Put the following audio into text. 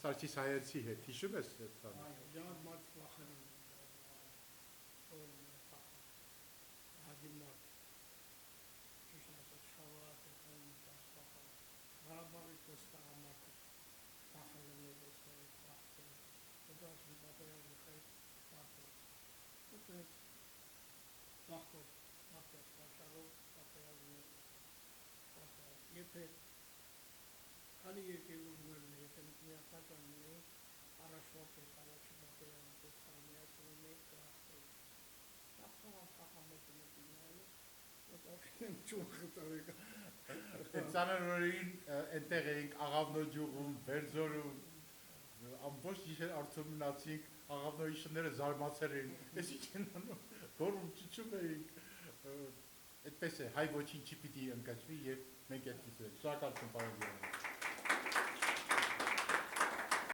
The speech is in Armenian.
Սարգիս Հայերցի հետ հիշում ես այդ բանը։ Ջան մարդ վախենում որ հաջիմատ ճիշտ ասած շավարակ է խոնում տասպախը Ղարաբաղի տեստահամակը վախենում է տեսնել վախտել հետո ասում պատերազմ Միխայել վախտել հետո այդ վախկոտ վախտած պաշարով պատերազմը պատերազմ եթե քանի երկրներ եթե միախական լինեին առաջվա պես առաջի պատերազմի պես միացնում եք կհաղթեին Ախամեկը մեկի նայել Այդ ակնեմ ճուղ խտարեք Այդ ծանրորին այնտեղ էինք Աղավնոջյուղում, Բերձորում ամբողջ գիշեր արդյոք մնացինք Աղավնոյի շները զարմացել էին Ես ինչ են անում, գոռում ճչում էինք Այդպես է, հայ ոչինչ չի պիտի ընկճվի և մենք այդպես ենք Շնորհակալություն պարոն Գերեյեվ